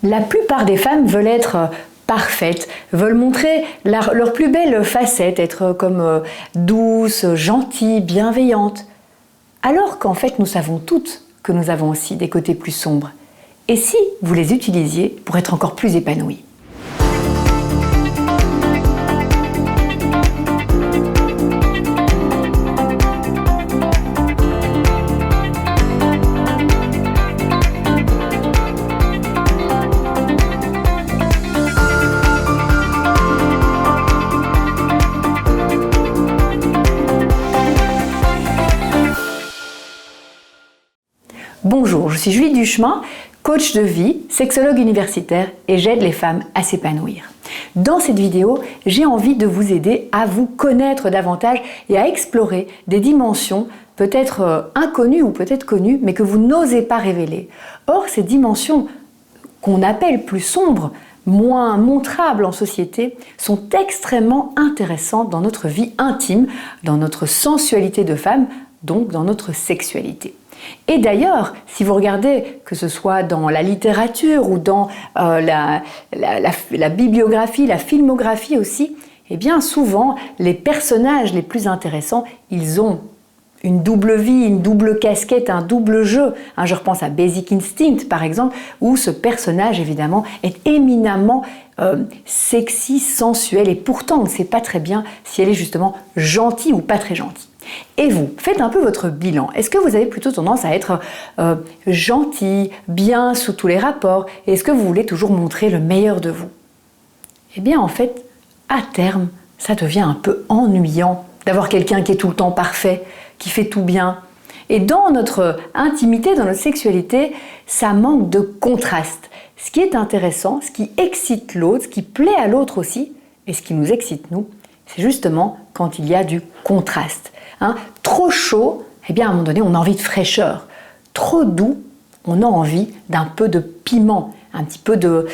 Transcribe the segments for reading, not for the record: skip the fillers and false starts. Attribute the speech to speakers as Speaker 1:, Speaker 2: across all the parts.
Speaker 1: La plupart des femmes veulent être parfaites, veulent montrer leur plus belle facette, être comme douce, gentille, bienveillante. Alors qu'en fait, nous savons toutes que nous avons aussi des côtés plus sombres. Et si vous les utilisiez pour être encore plus épanouies? Bonjour, je suis Julie Duchemin, coach de vie, sexologue universitaire et j'aide les femmes à s'épanouir. Dans cette vidéo, j'ai envie de vous aider à vous connaître davantage et à explorer des dimensions peut-être inconnues ou peut-être connues, mais que vous n'osez pas révéler. Or, ces dimensions qu'on appelle plus sombres, moins montrables en société, sont extrêmement intéressantes dans notre vie intime, dans notre sensualité de femme, donc dans notre sexualité. Et d'ailleurs, si vous regardez, que ce soit dans la littérature ou dans la bibliographie, la filmographie aussi, eh bien souvent, les personnages les plus intéressants, ils ont une double vie, une double casquette, un double jeu. Je repense à Basic Instinct, par exemple, où ce personnage, évidemment, est éminemment sexy, sensuel, et pourtant, on ne sait pas très bien si elle est justement gentille ou pas très gentille. Et vous, faites un peu votre bilan. Est-ce que vous avez plutôt tendance à être gentil, bien sous tous les rapports? Et est-ce que vous voulez toujours montrer le meilleur de vous? Eh bien, en fait, à terme, ça devient un peu ennuyant d'avoir quelqu'un qui est tout le temps parfait, qui fait tout bien. Et dans notre intimité, dans notre sexualité, ça manque de contraste. Ce qui est intéressant, ce qui excite l'autre, ce qui plaît à l'autre aussi, et ce qui nous excite nous, c'est justement quand il y a du contraste. Trop chaud, eh bien à un moment donné, on a envie de fraîcheur. Trop doux, on a envie d'un peu de piment, un petit peu de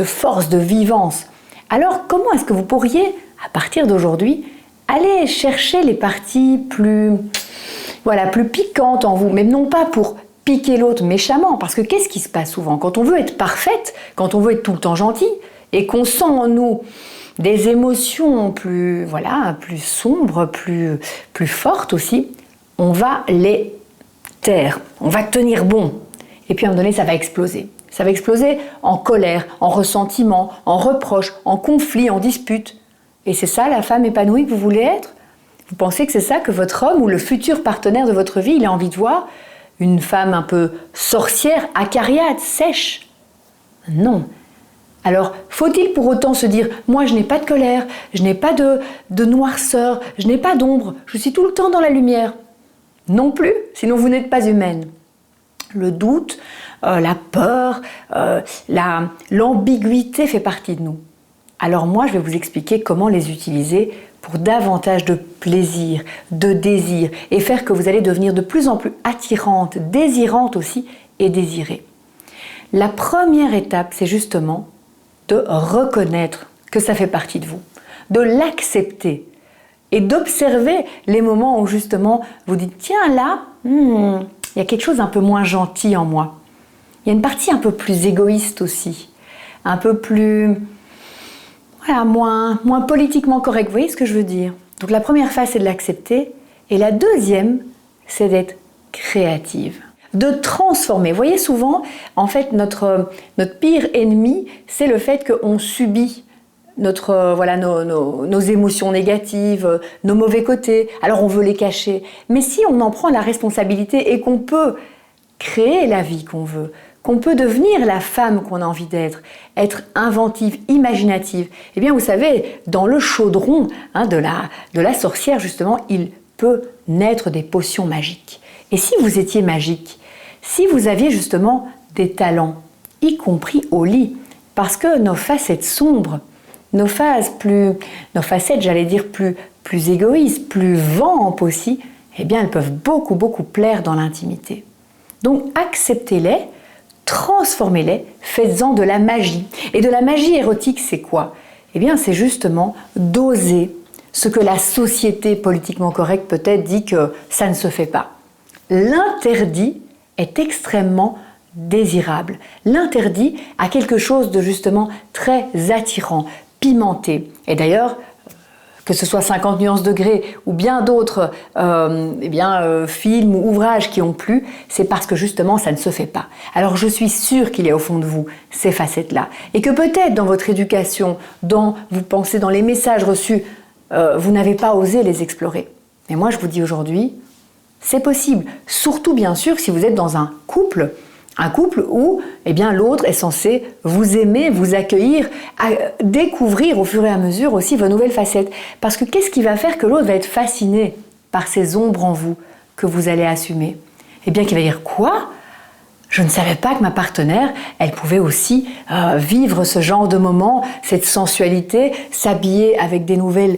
Speaker 1: force, de vivance. Alors, comment est-ce que vous pourriez, à partir d'aujourd'hui, aller chercher les parties plus piquantes en vous, mais non pas pour piquer l'autre méchamment, parce que qu'est-ce qui se passe souvent? Quand on veut être parfaite, quand on veut être tout le temps gentil, et qu'on sent en nous des émotions plus sombres, plus fortes aussi, on va les taire, on va tenir bon. Et puis à un moment donné, ça va exploser. Ça va exploser en colère, en ressentiment, en reproche, en conflit, en dispute. Et c'est ça la femme épanouie que vous voulez être? Vous pensez que c'est ça que votre homme ou le futur partenaire de votre vie, il a envie de voir? Une femme un peu sorcière, acariâtre, sèche? Non. Alors, faut-il pour autant se dire « Moi, je n'ai pas de colère, je n'ai pas de noirceur, je n'ai pas d'ombre, je suis tout le temps dans la lumière ». Non plus, sinon vous n'êtes pas humaine. Le doute, la peur, l'ambiguïté fait partie de nous. Alors moi, je vais vous expliquer comment les utiliser pour davantage de plaisir, de désir, et faire que vous allez devenir de plus en plus attirante, désirante aussi, et désirée. La première étape, c'est justement de reconnaître que ça fait partie de vous, de l'accepter et d'observer les moments où justement vous dites « Tiens là, il y a quelque chose un peu moins gentil en moi. Il y a une partie un peu plus égoïste aussi, un peu plus, moins politiquement correcte. » Vous voyez ce que je veux dire? Donc la première phase, c'est de l'accepter et la deuxième, c'est d'être créative. De transformer. Vous voyez souvent, en fait, notre pire ennemi, c'est le fait qu'on subit nos émotions négatives, nos mauvais côtés. Alors on veut les cacher. Mais si on en prend la responsabilité et qu'on peut créer la vie qu'on veut, qu'on peut devenir la femme qu'on a envie d'être, être inventive, imaginative, eh bien vous savez, dans le chaudron de la sorcière, justement, il peut naître des potions magiques. Et si vous étiez magique, si vous aviez justement des talents, y compris au lit, parce que nos facettes sombres, nos facettes, j'allais dire, plus égoïstes, plus vampes aussi, eh bien elles peuvent beaucoup plaire dans l'intimité. Donc acceptez-les, transformez-les, faites-en de la magie. Et de la magie érotique, c'est quoi? Eh bien c'est justement d'oser ce que la société politiquement correcte peut-être dit que ça ne se fait pas. L'interdit est extrêmement désirable. L'interdit a quelque chose de justement très attirant, pimenté. Et d'ailleurs, que ce soit 50 nuances degrés ou bien d'autres films ou ouvrages qui ont plu, c'est parce que justement ça ne se fait pas. Alors je suis sûre qu'il y a au fond de vous ces facettes-là. Et que peut-être dans votre éducation, vous pensez dans les messages reçus, vous n'avez pas osé les explorer. Mais moi je vous dis aujourd'hui, c'est possible. Surtout bien sûr si vous êtes dans un couple où l'autre est censé vous aimer, vous accueillir, découvrir au fur et à mesure aussi vos nouvelles facettes. Parce que qu'est-ce qui va faire que l'autre va être fasciné par ces ombres en vous que vous allez assumer? Eh bien qu'il va dire « Quoi ? Je ne savais pas que ma partenaire, elle pouvait aussi vivre ce genre de moments, cette sensualité, s'habiller avec des nouvelles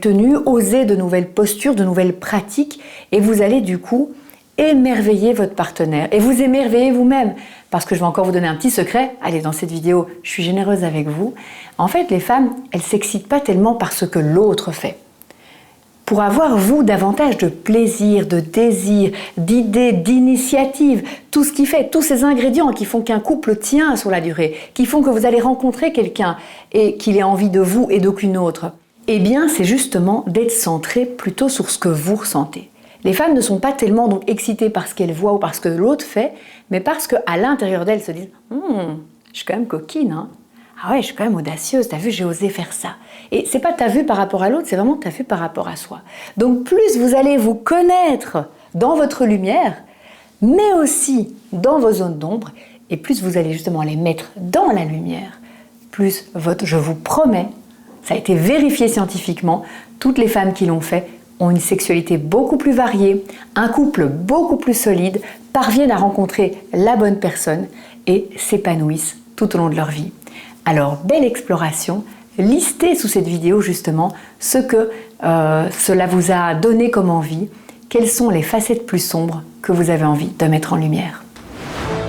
Speaker 1: tenues, oser de nouvelles postures, de nouvelles pratiques. » Et vous allez du coup émerveiller votre partenaire et vous émerveiller vous-même. Parce que je vais encore vous donner un petit secret. Allez, dans cette vidéo, je suis généreuse avec vous. En fait, les femmes, elles ne s'excitent pas tellement par ce que l'autre fait. Pour avoir, vous, davantage de plaisir, de désir, d'idées, d'initiatives, tout ce qui fait, tous ces ingrédients qui font qu'un couple tient sur la durée, qui font que vous allez rencontrer quelqu'un et qu'il ait envie de vous et d'aucune autre, eh bien, c'est justement d'être centré plutôt sur ce que vous ressentez. Les femmes ne sont pas tellement donc excitées par ce qu'elles voient ou par ce que l'autre fait, mais parce qu'à l'intérieur d'elles se disent « je suis quand même coquine, hein. Ah ouais, je suis quand même audacieuse, t'as vu, j'ai osé faire ça. » Et c'est pas t'as vu par rapport à l'autre, c'est vraiment t'as vu par rapport à soi. Donc plus vous allez vous connaître dans votre lumière, mais aussi dans vos zones d'ombre, et plus vous allez justement les mettre dans la lumière, plus je vous promets, ça a été vérifié scientifiquement, toutes les femmes qui l'ont fait ont une sexualité beaucoup plus variée, un couple beaucoup plus solide, parviennent à rencontrer la bonne personne et s'épanouissent tout au long de leur vie. Alors, belle exploration, listez sous cette vidéo justement ce que cela vous a donné comme envie, quelles sont les facettes plus sombres que vous avez envie de mettre en lumière.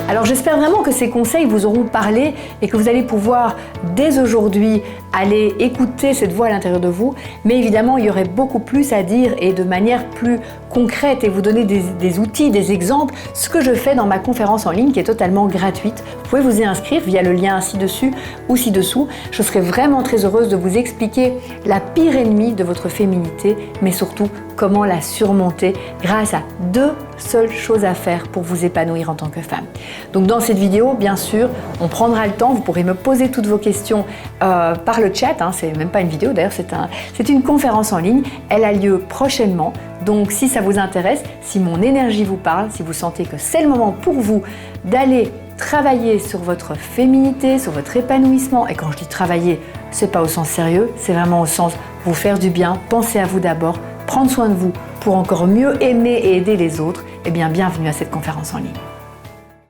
Speaker 1: Alors j'espère vraiment que ces conseils vous auront parlé et que vous allez pouvoir dès aujourd'hui aller écouter cette voix à l'intérieur de vous. Mais évidemment, il y aurait beaucoup plus à dire et de manière plus concrète et vous donner des outils, des exemples, ce que je fais dans ma conférence en ligne qui est totalement gratuite. Vous pouvez vous y inscrire via le lien ci-dessus ou ci-dessous. Je serai vraiment très heureuse de vous expliquer la pire ennemie de votre féminité, mais surtout comment la surmonter grâce à 2 seules choses à faire pour vous épanouir en tant que femme. Donc dans cette vidéo, bien sûr, on prendra le temps, vous pourrez me poser toutes vos questions par le chat, hein, c'est même pas une vidéo d'ailleurs, c'est une conférence en ligne, elle a lieu prochainement. Donc si ça vous intéresse, si mon énergie vous parle, si vous sentez que c'est le moment pour vous d'aller travailler sur votre féminité, sur votre épanouissement, et quand je dis travailler, c'est pas au sens sérieux, c'est vraiment au sens vous faire du bien, penser à vous d'abord, prendre soin de vous pour encore mieux aimer et aider les autres, eh bien bienvenue à cette conférence en ligne.